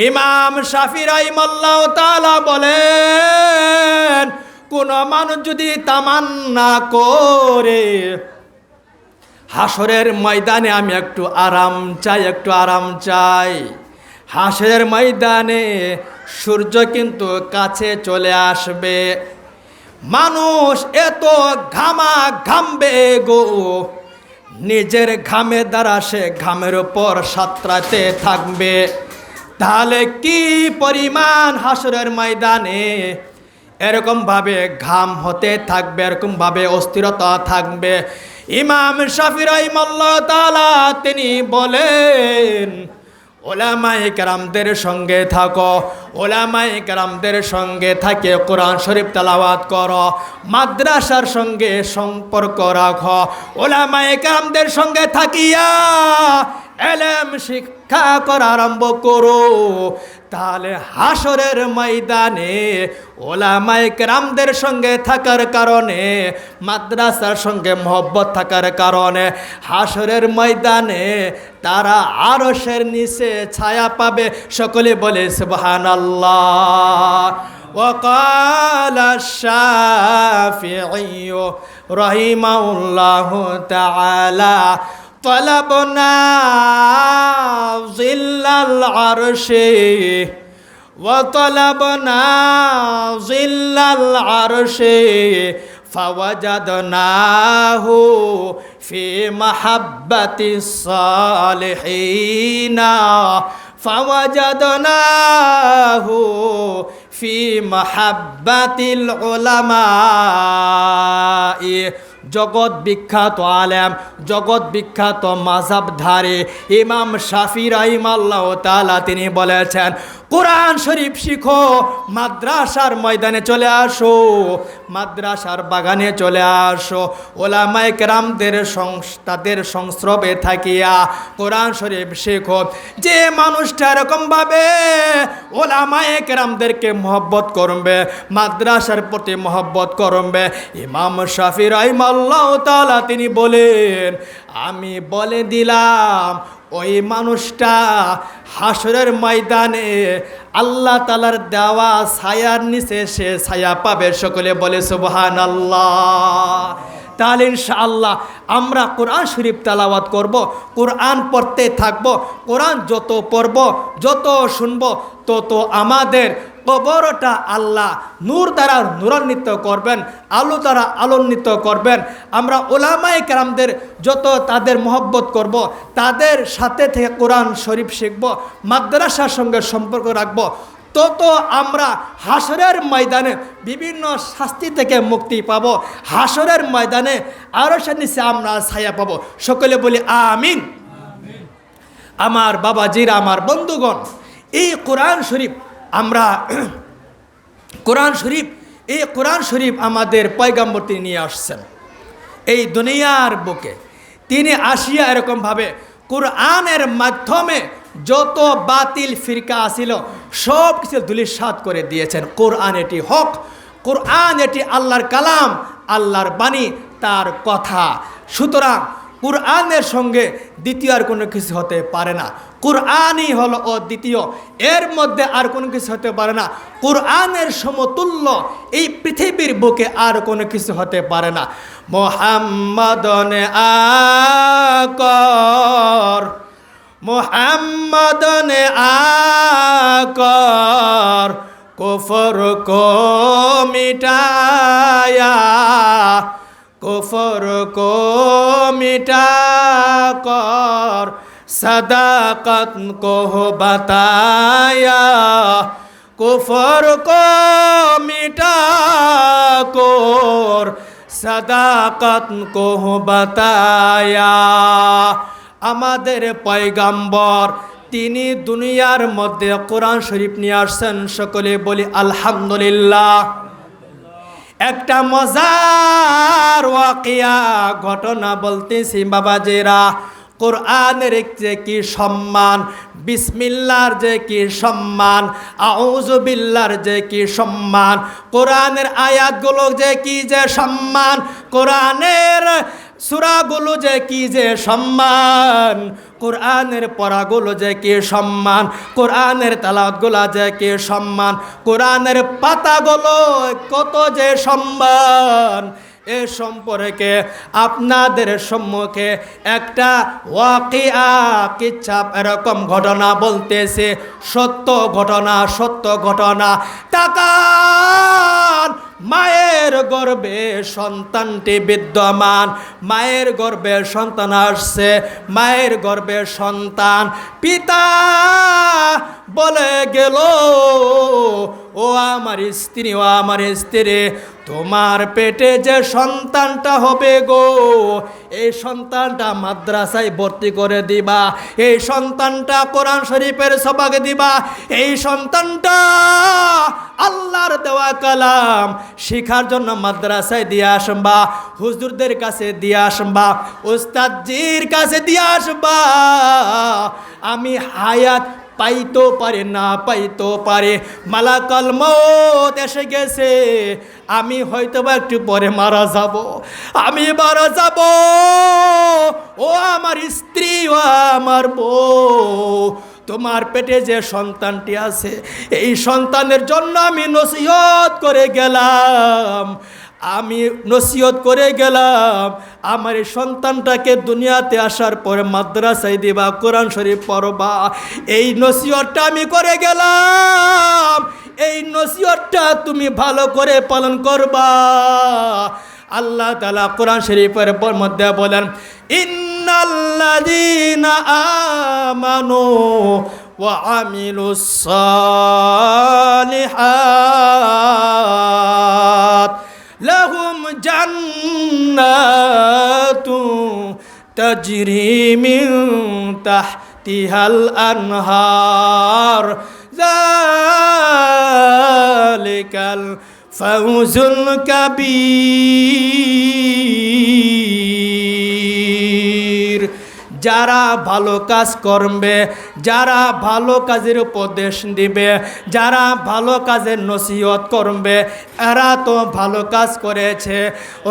ইমাম শাফি রাহিমাহুল্লাহ তাআলা বলেন, কোন মানুষ যদি তামান্না করে হাসরের ময়দানে আমি একটু আরাম চাই, একটু আরাম চাই, হাসরের ময়দানে সূর্য কিন্তু কাছে চলে আসবে, মানুষ এত ঘামবে গো, নিজের ঘামের দ্বারা সে ঘামের উপর সাঁতরাতে থাকবে। তাহলে কি পরিমাণ হাসরের ময়দানে এরকমভাবে ঘাম হতে থাকবে, এরকমভাবে অস্থিরতা থাকবে। ইমাম শাফি রাহিমাহুল্লাহ তাআলা তিনি বলেন, ওলামায়ে কেরামদের সঙ্গে থাকো, ওলামায়ে কেরামদের সঙ্গে থাকে কোরআন শরীফ তেলাওয়াত করো, মাদ্রাসার সঙ্গে সম্পর্ক রাখো, ওলামায়ে কেরামদের সঙ্গে থাকিয়া এলেম শিক্ষা করা আরম্ভ করো। তাহলে হাসরের ময়দানে ওলামায়ে কেরামদের সঙ্গে থাকার কারণে, মাদ্রাসার সঙ্গে মহব্বত থাকার কারণে হাসরের ময়দানে তারা আরশের নিচে ছায়া পাবে। সকলে বলে সুবহানাল্লাহ। وقال الشافعي رحمه الله تعالى طلبنا ظل العرش وطلبنا ظل العرش فوجدناه في محبة الصالحين فوجدناه في محبة العلماء। জগৎ বিখ্যাত আলেম, জগৎ বিখ্যাত মাযহাবধারী ইমাম শাফি রাহিমাহুল্লাহ তাআলা তিনি বলেছেন, কোরআন শরীফ শিখো, মাদ্রাসার ময়দানে চলে আসো, মাদ্রাসার বাগানে চলে আসো, ওলামায়ে কেরামদের তাদের সংস্রবে থাকিয়া কোরআন শরীফ শেখো। যে মানুষটা এরকমভাবে ওলামায়ে কেরামদেরকে মহব্বত করবে, মাদ্রাসার প্রতি মহব্বত করবে, ইমাম শাফি রাহিমাহুল্লাহ তাআলা তিনি বলেন, আমি বলে দিলাম ওই মানুষটা হাসরের ময়দানে আল্লাহ তাআলার দেওয়া ছায়ার নিচে সে ছায়া পাবে। সকলে বলে সুবহানাল্লাহ। তাহলে ইনশাআল্লাহ আমরা কোরআন শরীফ তেলাওয়াত করব, কোরআন পড়তে থাকব। কোরআন যত পড়ব, যত শুনব, তত আমাদের কবরটা আল্লাহ নূর দ্বারা নূরান্বিত করবেন, আলো দ্বারা আলোন্বিত করবেন। আমরা ওলামায়ে কেরামদের যত তাদের মহব্বত করব, তাদের সাথে থেকে কোরআন শরীফ শিখব, মাদ্রাসার সঙ্গে সম্পর্ক রাখব, তত আমরা হাসরের ময়দানে বিভিন্ন শাস্তি থেকে মুক্তি পাব। হাসরের ময়দানে আরশের নিচে আমরা ছায়া পাব। সকলে বলি আমিন। আমার বাবাজিরা, আমার বন্ধুগণ, এই কোরআন শরীফ আমরা এই কোরআন শরীফ আমাদের পয়গম্বর তিনি নিয়ে আসছেন এই দুনিয়ার বুকে। তিনি আসিয়া এরকমভাবে কোরআনের মাধ্যমে যত বাতিল ফিরকা আসিল সব কিছু ধূলিসাৎ করে দিয়েছেন। কোরআন এটি হক, কোরআন এটি আল্লাহর কালাম, আল্লাহর বাণী, তার কথা। সুতরাং কোরআনের সঙ্গে দ্বিতীয় আর কোনো কিছু হতে পারে না। কোরআনই হলো অদ্বিতীয়, এর মধ্যে আর কোনো কিছু হতে পারে না। কোরআনের সমতুল্য এই পৃথিবীর বুকে আর কোনো কিছু হতে পারে না। মুহাম্মাদনে আকর, মুহাম্মাদনে আকর, কুফর কো মিটায়া, কুফর কো মিটা কর, सदाकत को बताया, कुफर को मिटा कर सदाकत को बताया। আমাদের পয়গাম্বর তিনি দুনিয়ার মধ্যে কোরআন শরীফ নিয়ে আসছেন। সকলে বলি আলহামদুলিল্লাহ। একটা মজার ওয়াকিয়া ঘটনা বলতেছি বাবাজিরা। কোরআনের যে কি সম্মান, বিসমিল্লাহর যে কি সম্মান, আউযু বিল্লাহর যে কি সম্মান, কোরআনের আয়াতগুলো যে কি যে সম্মান, কোরআনের সূরাগুলো যে কি যে সম্মান, কোরআনের পড়াগুলো যে কি সম্মান, কোরআনের তেলাওয়াতগুলো যে কি সম্মান, কোরআনের পাতাগুলো কত যে সম্মান। এ সম্পর্কে আপনাদের সম্মুখে একটা ওয়াকিয়া কিচ্ছা এরকম ঘটনা বলতেছে। সত্য ঘটনা, সত্য ঘটনা। তাকান, মায়ের গর্ভে সন্তানটি বিদ্যমান, মায়ের গর্ভে সন্তান আসছে, মায়ের গর্ভে সন্তান, পিতা বলে গেল, ও আমার স্ত্রী, ও আমার স্ত্রী, তোমার পেটে যে সন্তানটা হবে গো, এই সন্তানটা মাদ্রাসায় ভর্তি করে দিবা, এই সন্তানটা কোরআন শরীফের সবাক দিবা, এই সন্তানটা আল্লাহর দেওয়া কালাম শিখার জন্য মাদ্রাসায় দিয়ে আসবা, হুজুরদের কাছে দিয়ে আসবা, উস্তাদজির কাছে দিয়ে আসবা। আমি হায়াত পাইতো পারে না পাইতো পারে, মালাকাল মউত এসে গেছে, আমি হয়তোবা একটু পরে মারা যাব, আমি মারা যাব। ও আমার স্ত্রী, ও আমার বউ, তোমার পেটে যে সন্তানটি আছে, এই সন্তানের জন্য আমি নসিহত করে গেলাম, আমি নসিহত করে গেলাম, আমার এই সন্তানটাকে দুনিয়াতে আসার পরে মাদ্রাসায় দিবা, কোরআন শরীফ পড়বা, এই নসিহতটা আমি করে গেলাম, এই নসিহতটা তুমি ভালো করে পালন করবা। আল্লাহ তাআলা কোরআন শরীফের মধ্যে বলেন, ইন্নাল্লাযীনা আমানু ওয়া আমিলুস সালিহাত লাহুম জান্নাতু তাজরি মিন তাহতিহাল আনহার যালিকাল ফাউজুল কাবীর। যারা ভালো কাজ করবে, যারা ভালো কাজের উপদেশ দিবে, যারা ভালো কাজের নসিহত করবে, এরা তো ভালো কাজ করেছে।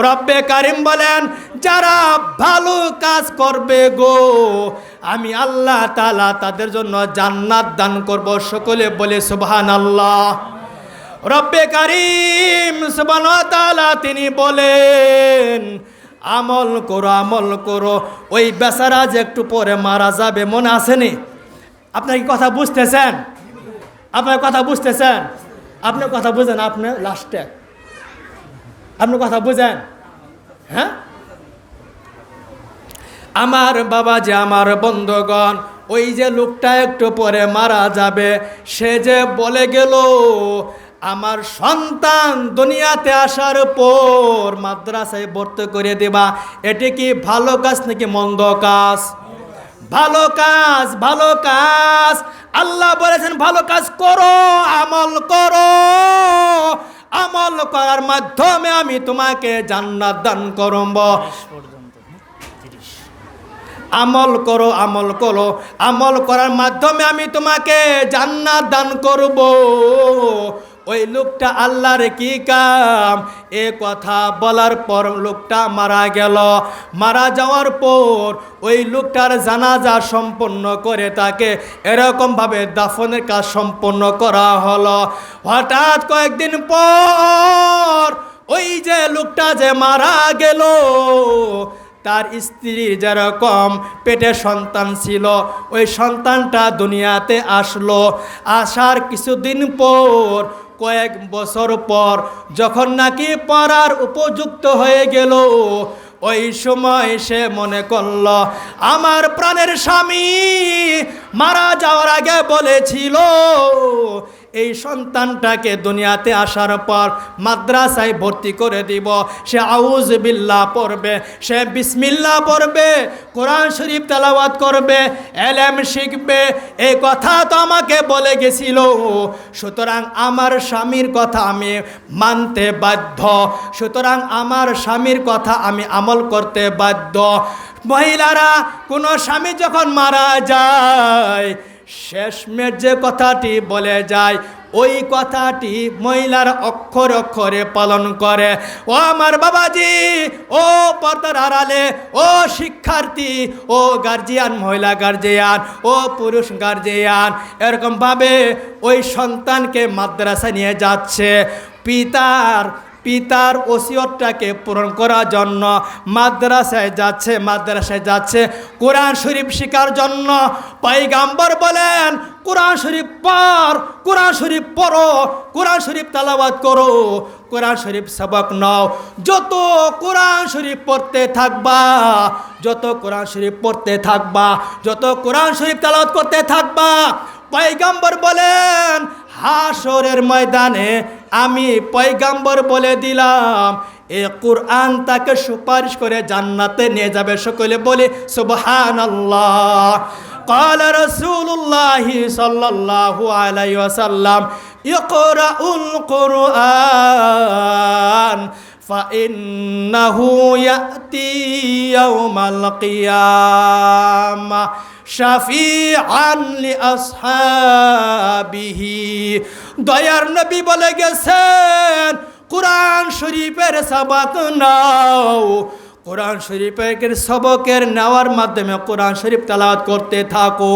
রব্বে কারিম বলেন, যারা ভালো কাজ করবে গো, আমি আল্লাহ তাআলা তাদের জন্য জান্নাত দান করব। সকলে বলে সুবহানাল্লাহ। রব্বে কারিম সুবহানাহু ওয়া তাআলা তিনি বলেন, আমল করো, আমল করো, ওই বেচারা যে একটু পরে মারা যাবে, মনে আসেনি? আপনার কি কথা বুঝতেছেন? আপনার কথা বুঝতেছেন? আপনার কথা বুঝেন? আপনি লাস্টে আপনি কথা বুঝেন? হ্যাঁ, আমার বাবা যে, আমার বন্ধুগণ, ওই যে লোকটা একটু পরে মারা যাবে, সে যে বলে গেল, আমার সন্তান দুনিয়াতে আসার পর মাদ্রাসায় ভর্তি করে দেবা, এটি কি ভালো কাজ নাকি মন্দ কাজ? ভালো কাজ, ভালো কাজ। আল্লাহ বলেছেন ভালো কাজ করো, আমল করো, আমল করার মাধ্যমে আমি তোমাকে জান্নাত দান করব। আমল করো, আমল করো, আমল করার মাধ্যমে আমি তোমাকে জান্নাত দান করব। ওই লোকটা আল্লাহর কি কাম, এ কথা বলার পর লোকটা মারা গেল। মারা যাওয়ার পর ওই লোকটার জানাজা সম্পন্ন করে তাকে এরকমভাবে দাফনের কাজ সম্পন্ন করা হলো। হঠাৎ কয়েকদিন পর ওই যে লোকটা যে মারা গেল, তার স্ত্রী যেরকম পেটে সন্তান ছিল, ওই সন্তানটা দুনিয়াতে আসলো। আসার কিছুদিন পর, কয়েক বছর পর, যখন নাকি পড়ার উপযুক্ত হয়ে গেল, ওই সময় সে মনে করল, আমার প্রাণের স্বামী মারা যাওয়ার আগে বলেছিল এই সন্তানটাকে দুনিয়াতে আসার পর মাদ্রাসায় ভর্তি করে দিব। সে আউজ বিল্লাহ পড়বে, সে বিসমিল্লাহ পড়বে, কোরআন শরীফ তেলাওয়াত করবে, এলেম শিখবে। এই কথা তো আমাকে বলে গেছিল, সুতরাং আমার স্বামীর কথা আমি মানতে বাধ্য, সুতরাং আমার স্বামীর কথা আমি আমল করতে বাধ্য। মহিলারা, কোনো স্বামী যখন মারা যায়, শেষমেশ যে কথাটি বলে যায়, ওই কথাটি মহিলার অক্ষরে অক্ষরে পালন করে। ও আমার বাবাজি, ও পর্দার আড়ালে, ও শিক্ষার্থী, ও গার্জিয়ান, মহিলা গার্জিয়ান, ও পুরুষ গার্জিয়ান, এরকমভাবে ওই সন্তানকে মাদ্রাসা নিয়ে যাচ্ছে। পিতার ওসিয়তটাকে পূরণ করার জন্য মাদ্রাসায় যাচ্ছে কোরআন শরীফ শেখার জন্য। পয়গম্বর বলেন, কোরআন শরীফ পড়, কোরআন শরীফ পড়ো, কোরআন শরীফ তেলাওয়াত করো, কোরআন শরীফ সবক নাও। যত কোরআন শরীফ পড়তে থাকবা, যত কোরআন শরীফ পড়তে থাকবা, যত কোরআন শরীফ তেলাওয়াত করতে থাকবা, পয়গম্বর বলেন, হাসরের ময়দানে আমি পয়গাম্বর বলে দিলাম এই কোরআন তাকে সুপারিশ করে জান্নাতে নিয়ে যাবে। সকলে বলে সুবহানাল্লাহ। قال رسول الله صلى الله عليه وسلم اقرأوا القرآن فإنه يأتي يوم القيامة شفيعا لأصحابه। দয়ার নবী বলে গেছেন কোরআন শরীফের সবক নাও। কোরআন শরীফের সবকের নেওয়ার মাধ্যমে কোরআন শরীফ তেলাওয়াত করতে থাকো,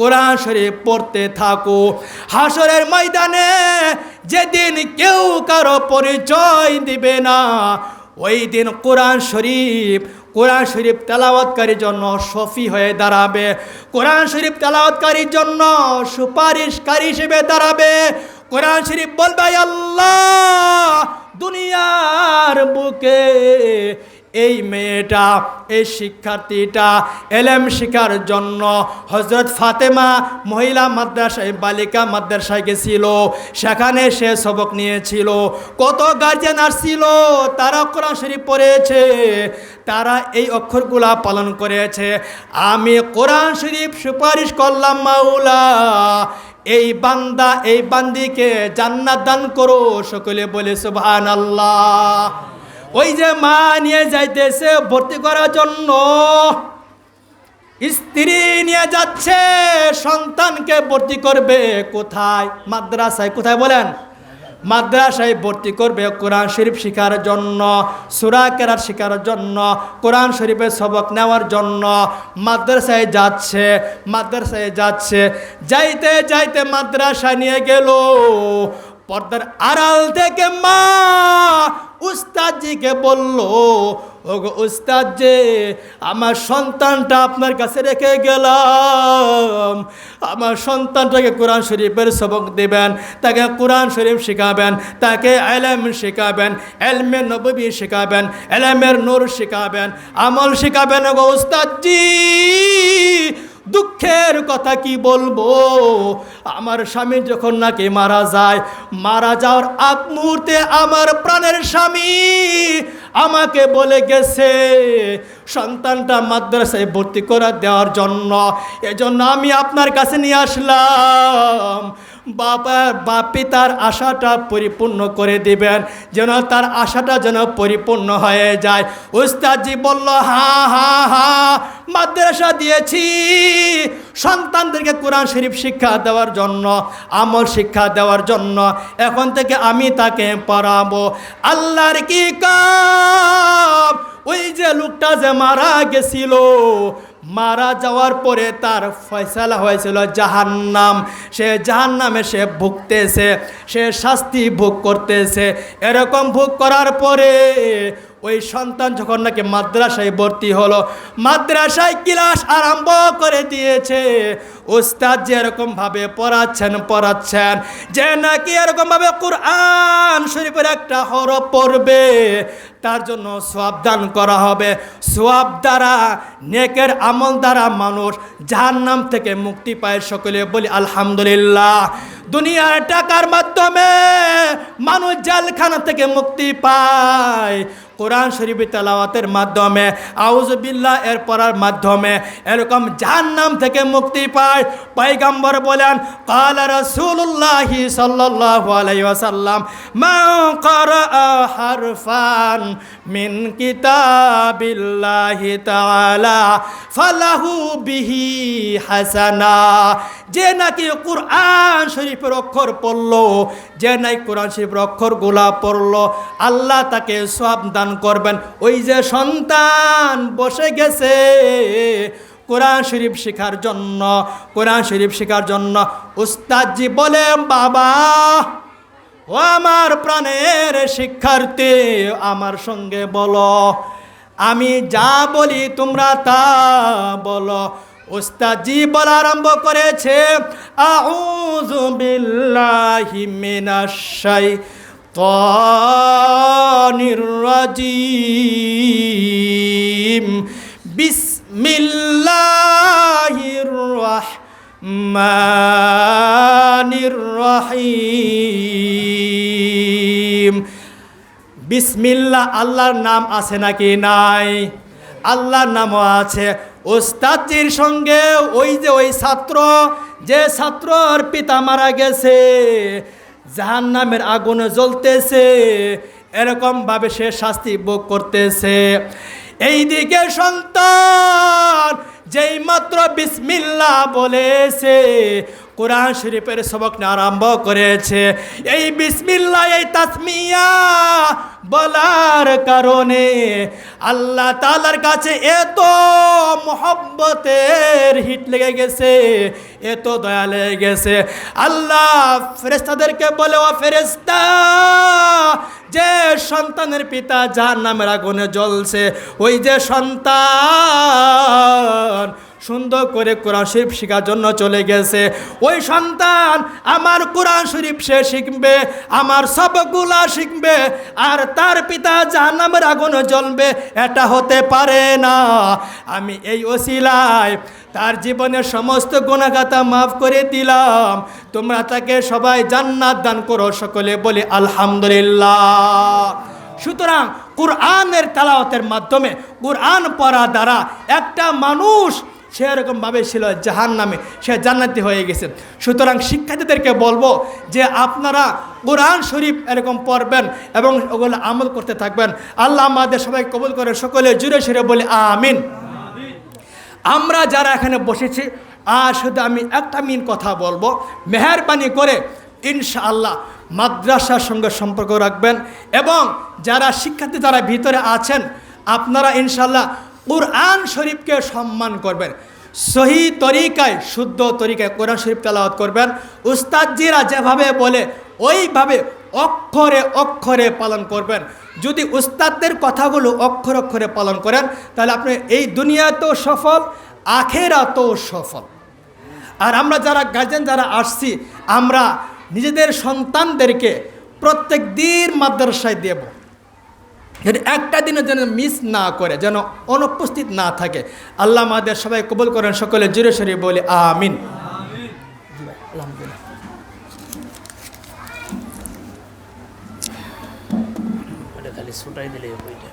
কোরআন শরীফ পড়তে থাকো। হাসরের ময়দানে যেদিন কেউ কারো পরিচয় দিবে না, ওই দিন কোরআন শরীফ তেলাওয়াতকারীর জন্য শফি হয়ে দাঁড়াবে, কোরআন শরীফ তেলাওয়াতকারীর জন্য সুপারিশকারী হিসেবে দাঁড়াবে। কোরআন শরীফ বলবে আল্লাহ দুনিয়ার বুকে এই মেয়েটা, এই শিক্ষার্থীটা এলেম শিখার জন্য হযরত ফাতেমা মহিলা মাদ্রাসায়, বালিকা মাদ্রাসায় গেছিল, সেখানে সে সবক নিয়েছিল। কত গার্জিয়ান আসছিল, তারা কোরআন শরীফ পড়েছে, তারা এই অক্ষরগুলা পালন করেছে। আমি কোরআন শরীফ সুপারিশ করলাম মাওলা এই বান্দা এই বান্দিকে জান্নাত দান করো। সকলে বলে সুবহানাল্লাহ। ওই যে মা নিয়ে যাইতেছে ভর্তি করার জন্য, স্ত্রী নিয়ে যাচ্ছে সন্তানকে ভর্তি করবে কোথায়? মাদ্রাসায়। কোথায় বলেন? মাদ্রাসায় ভর্তি করবে কোরআন শরীফ শেখার জন্য, সূরা কেরাত শেখার জন্য, কোরআন শরীফের সবক নেওয়ার জন্য মাদ্রাসায় যাচ্ছে। যাইতে যাইতে মাদ্রাসা নিয়ে গেল, পর্দার আড়াল থেকে মা উস্তাদজিকে বলল, ওগো উস্তাদ যে আমার সন্তানটা আপনার কাছে রেখে গেলাম, আমার সন্তানটাকে কোরআন শরীফের সবক দেবেন, তাকে কোরআন শরীফ শেখাবেন, তাকে এলেম শেখাবেন, এলমে নববী শেখাবেন, এলেমের নূর শেখাবেন, আমল শেখাবেন। ওগো উস্তাদজি দুঃখের কথা কি বলবো, আমার স্বামী যখন নাকি মারা যাওয়ার আগ মুহূর্তে আমার প্রাণের স্বামী আমাকে বলে গেছে সন্তানটা মাদ্রাসায় ভর্তি করে দেওয়ার জন্য। এজন্য আমি আপনার কাছে নিয়ে আসলাম, পিতার আশাটা পরিপূর্ণ করে দিবেন, যেন তার আশাটা যেন পরিপূর্ণ হয়ে যায়। উস্তাদজি বলল, হ্যাঁ মাদ্রাসা দিয়েছি সন্তানদেরকে কোরআন শরীফ শিক্ষা দেওয়ার জন্য, আমল শিক্ষা দেওয়ার জন্য, এখন থেকে আমি তাকে পড়াবো। আল্লাহর কি কাম! ওই যে লোকটা যে মারা গেছিল, মারা যাওয়ার পরে তার ফয়সালা হয়েছিল জাহান্নাম। সে জাহান্নামে সে ভুগতেছে, সে শাস্তি ভোগ করতেছে। এরকম ভোগ করার পরে ওই সন্তান যখন নাকি মাদ্রাসায় ভর্তি হলো, মাদ্রাসায় ক্লাস আরম্ভ করে দিয়েছে। উস্তাদ যে এরকমভাবে পড়াচ্ছেন যে নাকি এরকমভাবে কোরআন শরীফের একটা হরফ পড়বে তার জন্য সওয়াব দান করা হবে। সওয়াব দ্বারা, নেকের আমল দ্বারা মানুষ জাহান্নাম থেকে মুক্তি পায়। সকলে বলি আলহামদুলিল্লাহ। দুনিয়ার টাকার মাধ্যমে মানুষ জেলখানা থেকে মুক্তি পায়, কোরআন শরীফ তেলাওয়াতের মাধ্যমে, আউযু বিল্লাহ এর পড়ার মাধ্যমে এরকম জাহান্নাম থেকে মুক্তি পায়। পয়গম্বর বলেন, ক্বালা রাসূলুল্লাহি সাল্লাল্লাহু আলাইহি ওয়াসাল্লাম, মান ক্বারাআ হারফান মিন কিতাবিল্লাহি তাআলা ফালাহু বিহি হাসানা। যে নাকি কোরআন শরীফের অক্ষর পড়লো, যে নাই কোরআন শরীফের অক্ষরগুলা পড়লো, আল্লাহ তাকে সওয়াব দান করবেন। ওই যে সন্তান বসে গেছে কোরআন শরীফ শেখার জন্য, উস্তাদজি বলে, বাবা ও আমার প্রাণের শিক্ষার্থী, আমার সঙ্গে বলো, আমি যা বলি তোমরা তা বলো। উস্তাদজি বলা আরম্ভ করেছে, আউযু বিল্লাহি মিনাশ শাইতানির রাজিম, বিসমিল্লাহির রাহমানির রহমানির রহিম। বিসমিল্লাহ আল্লাহর নাম আছে নাকি নাই? আল্লাহর নামও আছে। ওস্তাদজির সঙ্গে ওই ছাত্র, যে ছাত্রর পিতা মারা গেছে, জাহান্নামের আগুনে জ্বলতেছে, এরকমভাবে সে শাস্তি ভোগ করতেছে। এইদিকে সন্তান যেই মাত্র বিসমিল্লাহ বলেছে, কোরআন শরীফের সবক নিয়ে আরম্ভ করেছে। এই বিসমিল্লাহ, এই তাসমিয়া বলার কারণে আল্লাহ তাআলার কাছে এত মহব্বতের হিট লেগে গেছে, এত দয়া লেগে গেছে। আল্লাহ ফেরেশতাদেরকে বলে, ও ফেরেশতা, যে সন্তানের পিতা জাহান্নামের আগুনে জ্বলছে, ওই যে সন্তান সুন্দর করে কোরআন শরীফ শেখার জন্য চলে গেছে, ওই সন্তান আমার কোরআন শরীফ সে শিখবে, আমার সবগুলা শিখবে, আর তার পিতা জাহান্নামের আগুনে জ্বলবে, এটা হতে পারে না। আমি এই ওসিলায় তার জীবনের সমস্ত গুনাহগাতা মাফ করে দিলাম। তোমরা তাকে সবাই জান্নাত দান করো, সকলে বলি আলহামদুলিল্লাহ। সুতরাং কুরআনের তেলাওয়াতের মাধ্যমে, কুরআন পড়া দ্বারা একটা মানুষ সেরকমভাবে ছিল জাহান্নামে, সে জান্নাতি হয়ে গেছে। সুতরাং শিক্ষার্থীদেরকে বলবো যে আপনারা কোরআন শরীফ এরকম পড়বেন এবং ওগুলো আমল করতে থাকবেন। আল্লাহ আমাদের সবাই কবুল করে, সকলে জুড়ে সুরে বলি আমিন। আমরা যারা এখানে বসেছি, শুধু আমি একটা মিন কথা বলবো, মেহেরবানি করে ইনশাআল্লাহ মাদ্রাসার সঙ্গে সম্পর্ক রাখবেন, এবং যারা শিক্ষার্থী যারা ভিতরে আছেন, আপনারা ইনশাআল্লাহ কুরআন শরীফকে সম্মান করবেন, সহি তরিকায়, শুদ্ধ তরিকায় কোরআন শরীফ তেলাওয়াত করবেন। উস্তাদজিরা যেভাবে বলে ওইভাবে অক্ষরে অক্ষরে পালন করবেন। যদি উস্তাদদের কথাগুলো অক্ষরে অক্ষরে পালন করেন, তাহলে আপনি এই দুনিয়াতেও সফল, আখেরাতেও সফল। আর আমরা যারা গার্জেন যারা আসছি, আমরা নিজেদের সন্তানদেরকে প্রত্যেক দিন মাদ্রাসায় দেব, যেন একটা দিনের যেন মিস না করে, যেন অনুপস্থিত না থাকে। আল্লাহ আমাদের সবাই কবুল করেন, সকলে জোরে সোরে বলি আমিন। খালি ছুটাই দিলে